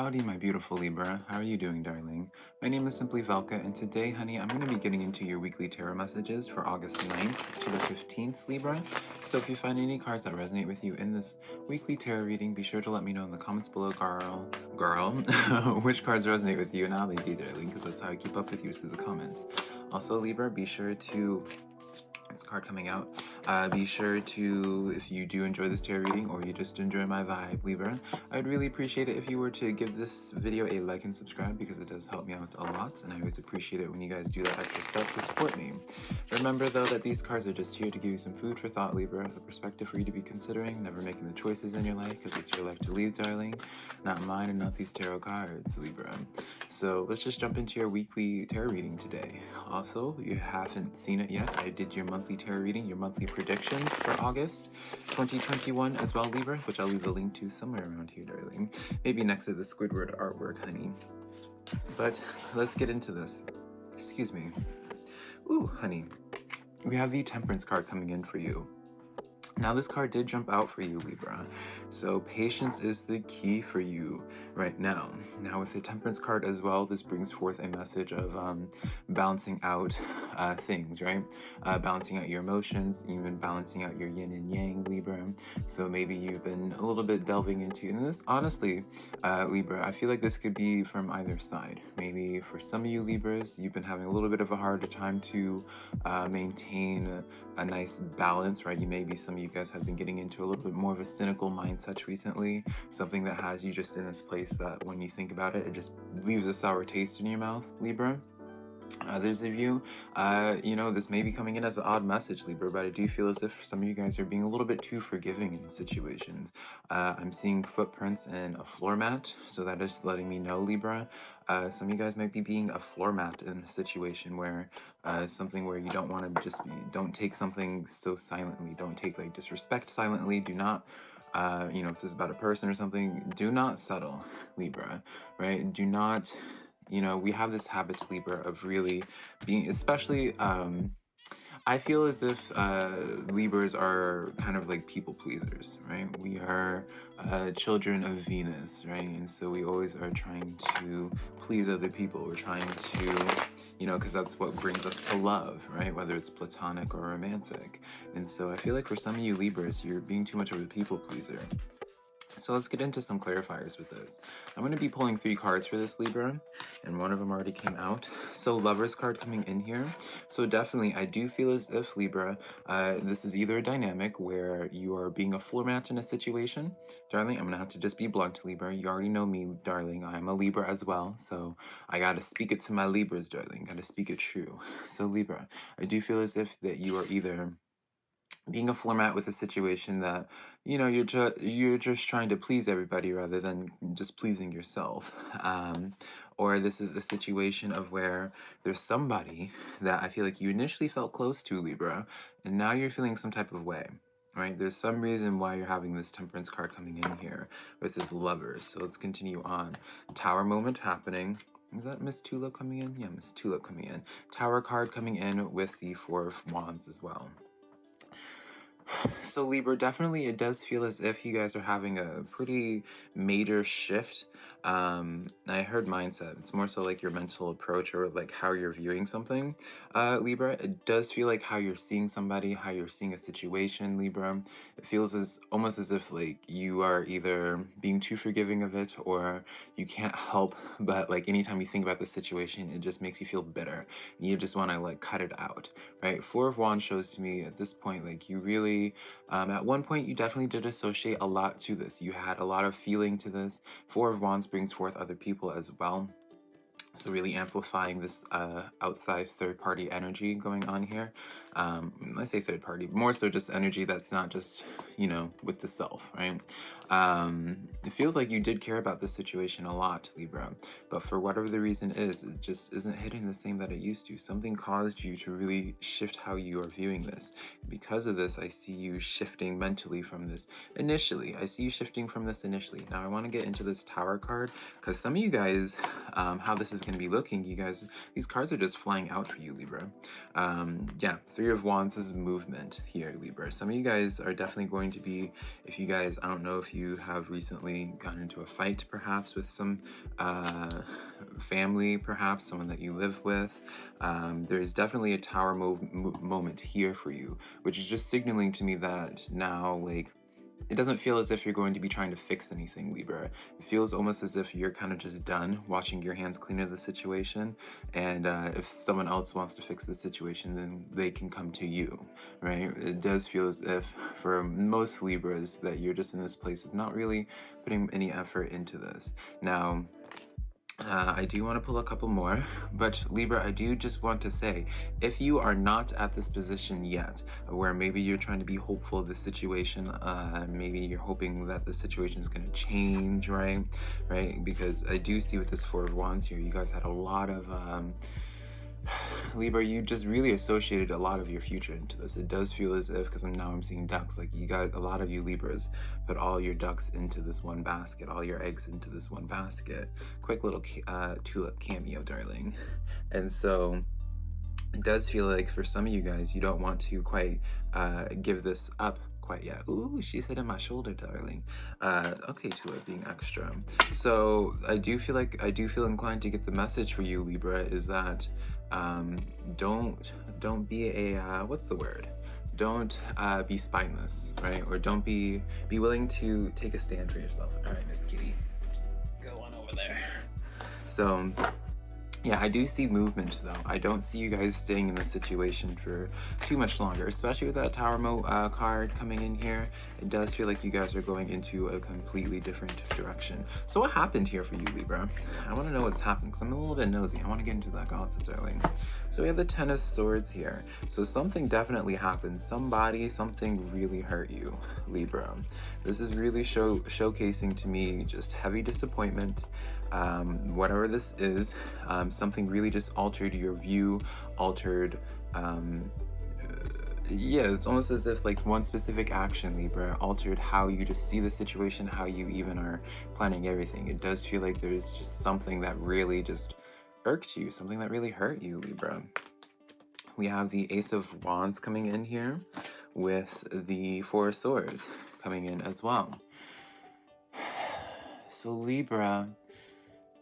Howdy, my beautiful Libra. How are you doing, darling? My name is SimplyVelca, and today, honey, I'm going to be getting into your weekly tarot messages for August 9th to the 15th, Libra. So if you find any cards that resonate with you in this weekly tarot reading, be sure to let me know in the comments below, girl, which cards resonate with you and how they do, darling, because that's how I keep up with you through the comments. Also, Libra, be sure to this card coming out. Be sure to, if you do enjoy this tarot reading or you just enjoy my vibe, Libra, I'd really appreciate it if you were to give this video a like and subscribe because it does help me out a lot, and I always appreciate it when you guys do that extra step to support me. Remember though that these cards are just here to give you some food for thought, Libra, a perspective for you to be considering, never making the choices in your life because it's your life to lead, darling, not mine and not these tarot cards, Libra. So let's just jump into your weekly tarot reading today. Also, you haven't seen it yet, I did your monthly tarot reading, your monthly predictions for August 2021 as well, Libra, which I'll leave a link to somewhere around here, darling. Maybe next to the Squidward artwork, honey. But let's get into this. Excuse me. Ooh, honey. We have the Temperance card coming in for you. Now this card did jump out for you, Libra, so patience is the key for you right now. Now with the Temperance card as well, this brings forth a message of balancing out things, right? Balancing out your emotions, even balancing out your yin and yang, Libra. So maybe you've been a little bit delving into, and this honestly, Libra, I feel like this could be from either side. Maybe for some of you Libras, you've been having a little bit of a harder time to maintain a nice balance, right? Maybe some of you guys have been getting into a little bit more of a cynical mindset recently, something that has you just in this place that when you think about it, it just leaves a sour taste in your mouth, Libra. Others of you, this may be coming in as an odd message, Libra, but I do feel as if some of you guys are being a little bit too forgiving in situations. I'm seeing footprints in a floor mat, so that is letting me know, Libra. Some of you guys might be being a floor mat in a situation where something where you don't want to just be, don't take something so silently, don't take like disrespect silently, do not if this is about a person or something, do not settle, Libra, right? Do not, we have this habit, Libra, of really being, especially, I feel as if Libras are kind of like people pleasers, right? We are children of Venus, right? And so we always are trying to please other people. We're trying to, because that's what brings us to love, right? Whether it's platonic or romantic. And so I feel like for some of you Libras, you're being too much of a people pleaser. So let's get into some clarifiers with this. I'm going to be pulling 3 cards for this, Libra, and one of them already came out. So Lover's card coming in here. So definitely, I do feel as if, Libra, this is either a dynamic where you are being a floor mat in a situation. Darling, I'm going to have to just be blunt, Libra. You already know me, darling. I'm a Libra as well, so I got to speak it to my Libras, darling. Got to speak it true. So Libra, I do feel as if that you are either being a floor mat with a situation that you're just trying to please everybody rather than just pleasing yourself, or this is a situation of where there's somebody that I feel like you initially felt close to, Libra, and now you're feeling some type of way, right? There's some reason why you're having this Temperance card coming in here with this Lovers. So let's continue on. Tower moment happening. Is that Miss Tulip coming in? Yeah, Miss Tulip coming in. Tower card coming in with the Four of Wands as well. So Libra, definitely it does feel as if you guys are having a pretty major shift. I heard mindset. It's more so like your mental approach or like how you're viewing something. Libra, it does feel like how you're seeing somebody, how you're seeing a situation, Libra. It feels almost as if like you are either being too forgiving of it or you can't help but like anytime you think about the situation, it just makes you feel bitter. And you just want to like cut it out, right? Four of Wands shows to me at this point, like you really, at one point you definitely did associate a lot to this. You had a lot of feeling to this. Four of Wands brings forth other people as well. So really amplifying this outside third-party energy going on here. I say third-party, more so just energy that's not just, with the self, right? It feels like you did care about this situation a lot, Libra, but for whatever the reason is, it just isn't hitting the same that it used to. Something caused you to really shift how you are viewing this. Because of this, I see you shifting mentally from this initially. I see you shifting from this initially. Now I want to get into this Tower card because some of you guys, how this is going to be looking, you guys, these cards are just flying out for you, Libra. Yeah, Three of Wands is movement here, Libra. Some of you guys are definitely going to be, if you guys, I don't know if you have recently gotten into a fight perhaps with some family, perhaps someone that you live with. There's definitely a tower moment here for you, which is just signaling to me that now, like, it doesn't feel as if you're going to be trying to fix anything, Libra. It feels almost as if you're kind of just done washing your hands clean of the situation. And if someone else wants to fix the situation, then they can come to you, right? It does feel as if for most Libras that you're just in this place of not really putting any effort into this. Now, I do want to pull a couple more, but Libra, I do just want to say, if you are not at this position yet, where maybe you're trying to be hopeful of the situation, maybe you're hoping that the situation is going to change, right? Right? Because I do see with this Four of Wands here, you guys had a lot of Libra, you just really associated a lot of your future into this. It does feel as if, because now I'm seeing ducks, like you guys, a lot of you Libras put all your ducks into this one basket, all your eggs into this one basket. Quick little tulip cameo, darling. And so it does feel like for some of you guys, you don't want to quite give this up quite yet. Ooh, she's hitting my shoulder, darling. Okay, Tulip being extra. So I do feel inclined to get the message for you, Libra, is that don't be a what's the word? Don't be spineless, right? Or don't be willing to take a stand for yourself. All right, Miss Kitty, go on over there. So yeah, I do see movement though. I don't see you guys staying in this situation for too much longer, especially with that Tower card coming in here. It does feel like you guys are going into a completely different direction. So what happened here for you, Libra? I want to know what's happening because I'm a little bit nosy. I want to get into that gossip, darling. So we have the Ten of Swords here. So something definitely happened. Something really hurt you, Libra. This is really showcasing to me just heavy disappointment. Whatever this is, something really just altered your view, altered, yeah, it's almost as if like one specific action, Libra, altered how you just see the situation, how you even are planning everything. It does feel like there's just something that really just irked you, something that really hurt you, Libra. We have the Ace of Wands coming in here with the Four of Swords coming in as well. So Libra,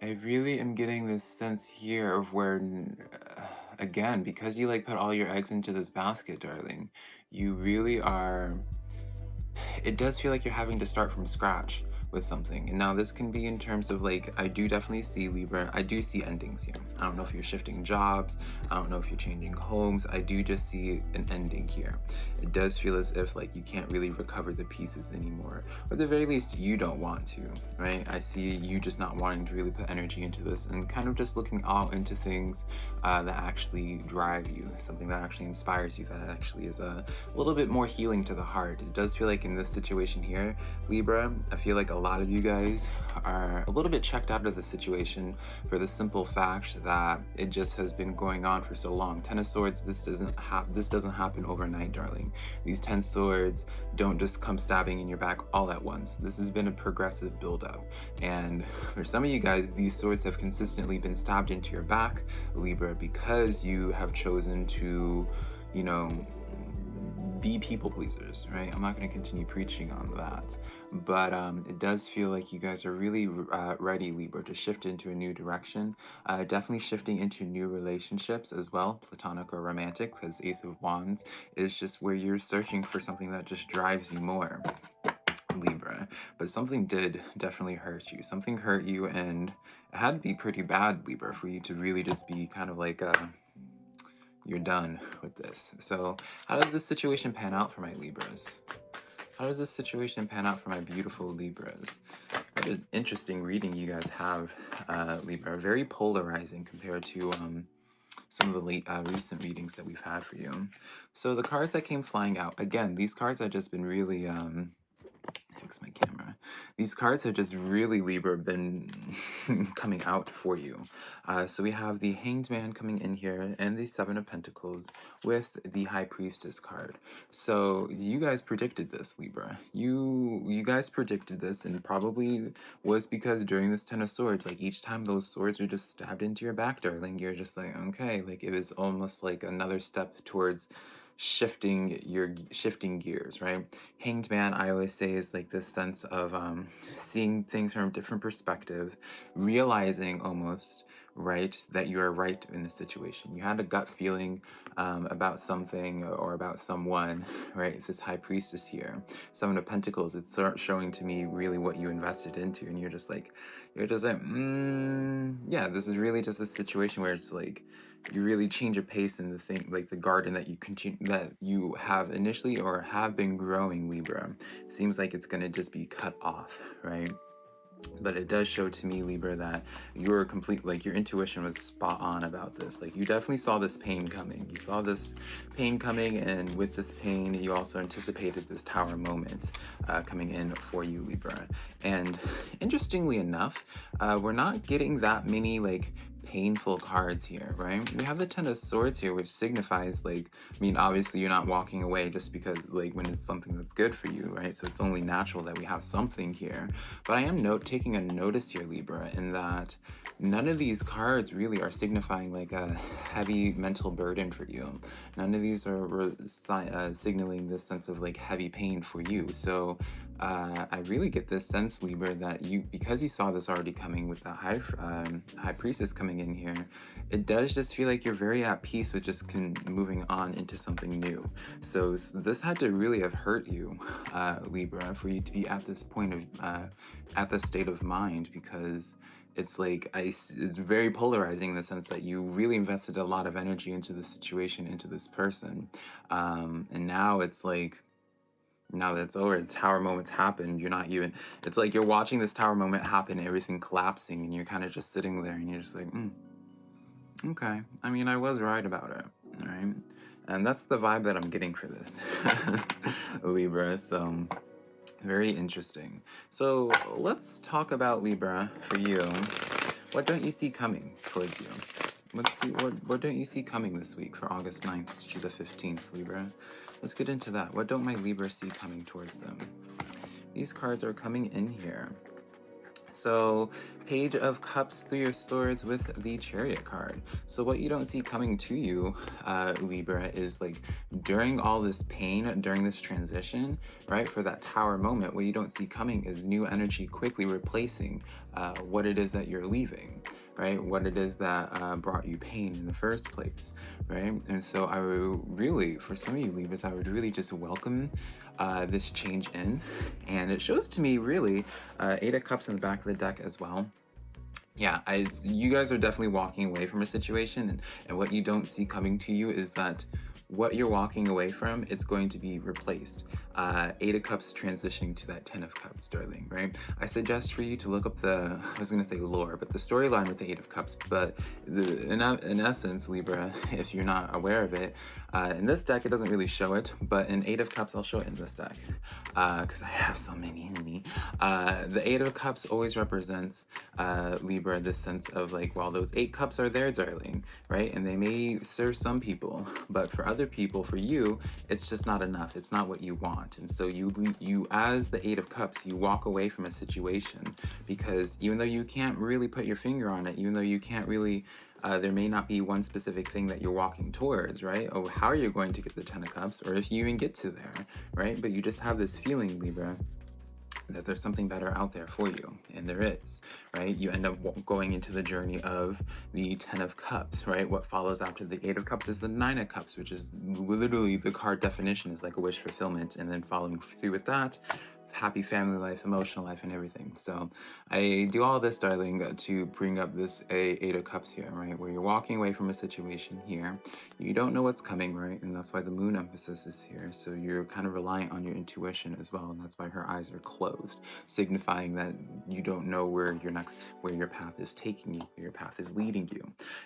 I really am getting this sense here of where, again, because you like put all your eggs into this basket, darling, you really are, it does feel like you're having to start from scratch with something. And now this can be in terms of like, I do definitely see, Libra, I do see endings here. I don't know if you're shifting jobs, I don't know if you're changing homes, I do just see an ending here. It does feel as if like you can't really recover the pieces anymore, or at the very least you don't want to, right? I see you just not wanting to really put energy into this and kind of just looking out into things that actually drive you, something that actually inspires you, that actually is a little bit more healing to the heart. It does feel like in this situation here, Libra, I feel like a lot of you guys are a little bit checked out of the situation for the simple fact that it just has been going on for so long. Ten of Swords, this doesn't happen overnight, darling. These 10 swords don't just come stabbing in your back all at once. This has been a progressive buildup. And for some of you guys, these swords have consistently been stabbed into your back, Libra, because you have chosen to, you know, be people pleasers, right? I'm not going to continue preaching on that, but it does feel like you guys are really ready, Libra, to shift into a new direction. Definitely shifting into new relationships as well, platonic or romantic, because Ace of Wands is just where you're searching for something that just drives you more, Libra. But something did definitely hurt you. Something hurt you, and it had to be pretty bad, Libra, for you to really just be kind of like you're done with this. So how does this situation pan out for my Libras? How does this situation pan out for my beautiful Libras? What an interesting reading you guys have, Libra. Very polarizing compared to some of the recent readings that we've had for you. So the cards that came flying out, again, these cards have just been really fix my camera. These cards have just really, Libra, been coming out for you. So we have the Hanged Man coming in here and the Seven of Pentacles with the High Priestess card. So you guys predicted this, Libra. You guys predicted this, and probably was because during this Ten of Swords, like each time those swords are just stabbed into your back, darling, you're just like, okay, like it was almost like another step towards shifting gears, right? Hanged man, I always say, is like this sense of seeing things from a different perspective, realizing almost, right, that you are right in the situation. You had a gut feeling about something or about someone, right? This high priestess here, Seven of Pentacles, it's showing to me really what you invested into, and you're just like, yeah, this is really just a situation where it's like you really change a pace in the thing, like the garden that you have initially or have been growing, Libra. Seems like it's gonna just be cut off, right? But it does show to me, Libra, that you're complete, like your intuition was spot on about this. Like you definitely saw this pain coming. You saw this pain coming, and with this pain, you also anticipated this tower moment coming in for you, Libra. And interestingly enough, we're not getting that many like painful cards here, right? We have the Ten of Swords here, which signifies like, I mean, obviously you're not walking away just because like when it's something that's good for you, right? So it's only natural that we have something here. But I am taking a notice here, Libra, in that none of these cards really are signifying like a heavy mental burden for you. None of these are signaling this sense of like heavy pain for you. So I really get this sense, Libra, that because you saw this already coming with the high priestess coming in here, it does just feel like you're very at peace with just moving on into something new. So this had to really have hurt you, Libra, for you to be at this point of at this state of mind, because it's like it's very polarizing in the sense that you really invested a lot of energy into the situation, into this person, and now it's like, now that it's over, the tower moment's happened, you're not even, it's like you're watching this tower moment happen, everything collapsing, and you're kind of just sitting there and you're just like, okay, I mean, I was right about it, right? And that's the vibe that I'm getting for this, Libra. So very interesting. So let's talk about, Libra, for you. What don't you see coming towards you? What don't you see coming this week for August 9th to the 15th, Libra? Let's get into that. What don't my Libra see coming towards them? These cards are coming in here. So, Page of Cups, Three of Swords with the Chariot card. So what you don't see coming to you, Libra, is like during all this pain, during this transition, right, for that tower moment, what you don't see coming is new energy quickly replacing what it is that you're leaving, right? What it is that brought you pain in the first place, right? And so I would really, for some of you Libras, I would really just welcome this change in. And it shows to me really Eight of Cups in the back of the deck as well. Yeah, you guys are definitely walking away from a situation, and what you don't see coming to you is that what you're walking away from, it's going to be replaced. Eight of Cups transitioning to that Ten of Cups, darling, right? I suggest for you to look up I was going to say lore, but the storyline with the Eight of Cups. But in essence, Libra, if you're not aware of it, in this deck, it doesn't really show it, but in Eight of Cups, I'll show it in this deck, because I have so many, honey. The Eight of Cups always represents, Libra, this sense of like, well, those 8 cups are there, darling, right? And they may serve some people, but for other people, for you, it's just not enough. It's not what you want. And so you as the Eight of Cups, you walk away from a situation because even though you can't really put your finger on it, even though you can't really, there may not be one specific thing that you're walking towards, right? Or how you're going to get the Ten of Cups, or if you even get to there, right? But you just have this feeling, Libra, that there's something better out there for you, and there is, right? You end up going into the journey of the Ten of Cups, right? What follows after the Eight of Cups is the Nine of Cups, which is literally the card definition is like a wish fulfillment, and then following through with that, happy family life, emotional life, and everything. So I do all this, darling, to bring up this Eight of Cups here, right? Where you're walking away from a situation here. You don't know what's coming, right? And that's why the moon emphasis is here. So you're kind of reliant on your intuition as well. And that's why her eyes are closed, signifying that you don't know where your path is taking you, where your path is leading you.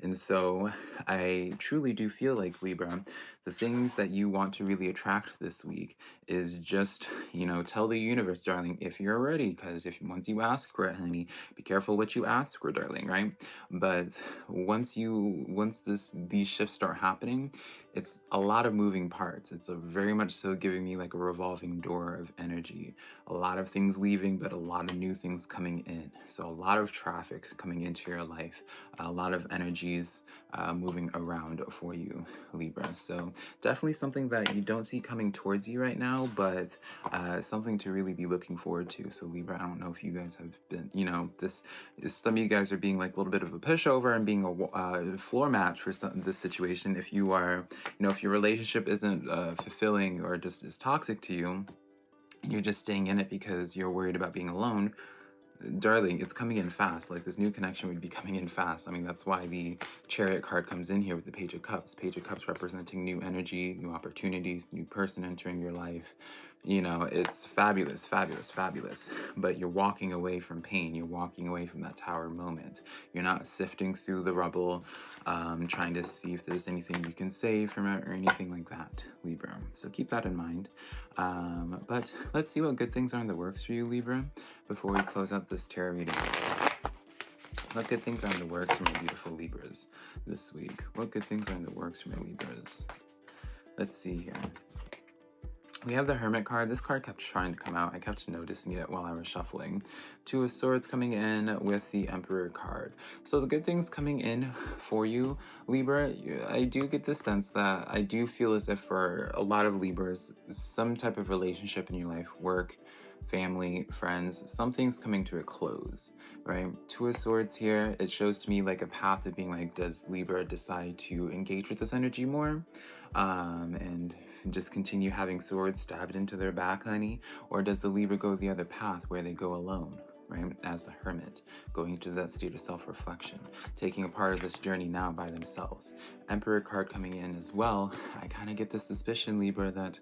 And so I truly do feel like, Libra, the things that you want to really attract this week is just, tell the universe, darling, if you're ready, because once you ask for it, honey, be careful what you ask for, darling, right? But once these shifts start happening, it's a lot of moving parts. It's a very much so giving me like a revolving door of energy. A lot of things leaving, but a lot of new things coming in. So a lot of traffic coming into your life, a lot of energies moving around for you, Libra. So definitely something that you don't see coming towards you right now, but something to really be looking forward to. So Libra, I don't know if you guys have been, some of you guys are being like a little bit of a pushover and being a floor mat for this situation. If you are, if your relationship isn't fulfilling or just is toxic to you, and you're just staying in it because you're worried about being alone, darling, it's coming in fast. Like, this new connection would be coming in fast. I mean, that's why the Chariot card comes in here with the Page of Cups. Page of Cups representing new energy, new opportunities, new person entering your life. It's fabulous, fabulous, fabulous. But you're walking away from pain. You're walking away from that tower moment. You're not sifting through the rubble, trying to see if there's anything you can save from it or anything like that, Libra. So keep that in mind. But let's see what good things are in the works for you, Libra, before we close out this tarot reading. What good things are in the works for my beautiful Libras this week? What good things are in the works for my Libras? Let's see here. We have the Hermit card. This card kept trying to come out. I kept noticing it while I was shuffling. Two of Swords coming in with the Emperor card. So the good things coming in for you, Libra, I do get the sense that I do feel as if for a lot of Libras, some type of relationship in your life, work, family, friends, something's coming to a close, right? Two of Swords here, it shows to me like a path of being like, does Libra decide to engage with this energy more? And just continue having swords stabbed into their back, honey? Or does the Libra go the other path where they go alone, right? As the Hermit, going into that state of self-reflection, taking a part of this journey now by themselves. Emperor card coming in as well. I kind of get the suspicion, Libra, that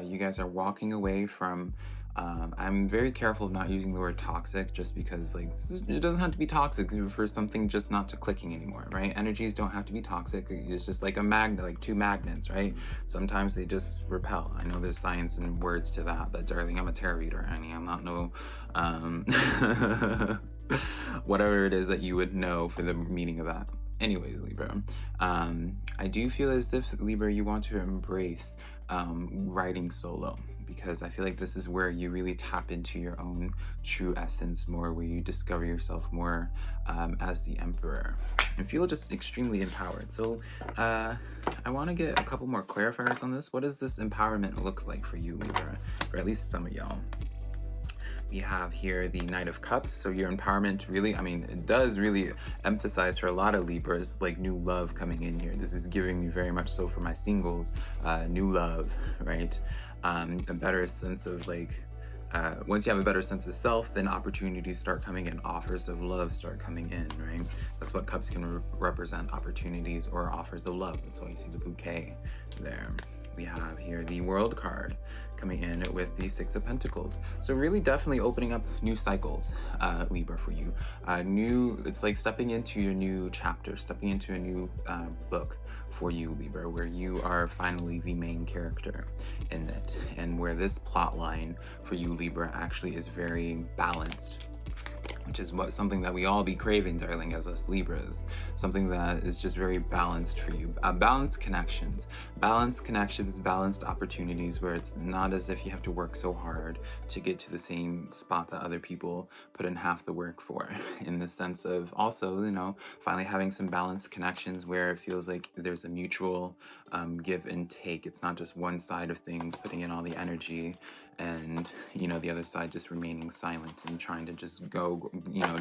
you guys are walking away from I'm very careful of not using the word toxic, just because like it doesn't have to be toxic for something just not to clicking anymore, right? Energies don't have to be toxic. It's just like a magnet, like two magnets, right? Sometimes they just repel. I know there's science and words to that, but darling, I'm a tarot reader, honey. I'm not no whatever it is that you would know for the meaning of that. Anyways, Libra, I do feel as if, Libra, you want to embrace writing solo, because I feel like this is where you really tap into your own true essence more, where you discover yourself more as the Emperor and feel just extremely empowered. So I want to get a couple more clarifiers on this. What does this empowerment look like for you, Libra, or at least some of y'all? We have here the Knight of Cups. So your empowerment really, it does really emphasize for a lot of Libras, like new love coming in here. This is giving me very much so for my singles, new love, right? A better sense of like, once you have a better sense of self, then opportunities start coming in, offers of love start coming in, right? That's what cups can represent, opportunities or offers of love. That's why you see the bouquet there. We have here the World card coming in with the Six of Pentacles. So really definitely opening up new cycles, Libra, for you. It's like stepping into your new chapter, stepping into a new book for you, Libra, where you are finally the main character in it, and where this plot line for you, Libra, actually is very balanced, which is something that we all be craving, darling, as us Libras. Something that is just very balanced for you. Balanced connections, balanced opportunities, where it's not as if you have to work so hard to get to the same spot that other people put in half the work for. In the sense of also, finally having some balanced connections where it feels like there's a mutual give and take. It's not just one side of things putting in all the energy and the other side just remaining silent and trying to just go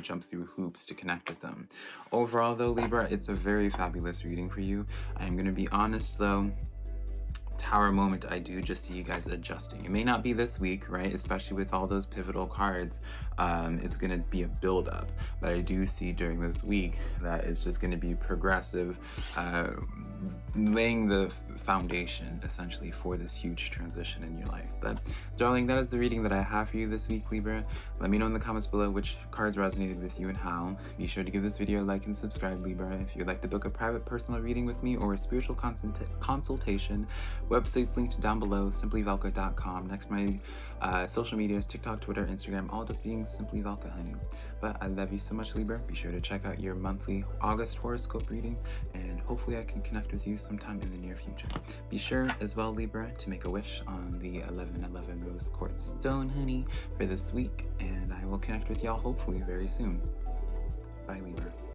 jump through hoops to connect with them. Overall though, Libra, it's a very fabulous reading for you. I'm gonna be honest though, Tower moment, I do just see you guys adjusting. It may not be this week, right? Especially with all those pivotal cards. It's gonna be a build-up, but I do see during this week that it's just gonna be progressive, laying the foundation essentially for this huge transition in your life. But darling, that is the reading that I have for you this week, Libra. Let me know in the comments below which cards resonated with you and how. Be sure to give this video a like and subscribe, Libra. If you'd like to book a private personal reading with me or a spiritual consultation, Website's linked down below, simplyvelca.com. Next, my social medias, TikTok, Twitter, Instagram, all just being SimplyVelca, honey. But I love you so much, Libra. Be sure to check out your monthly August horoscope reading, and hopefully I can connect with you sometime in the near future. Be sure as well, Libra, to make a wish on the 1111 rose quartz stone, honey, for this week, and I will connect with y'all hopefully very soon. Bye, Libra.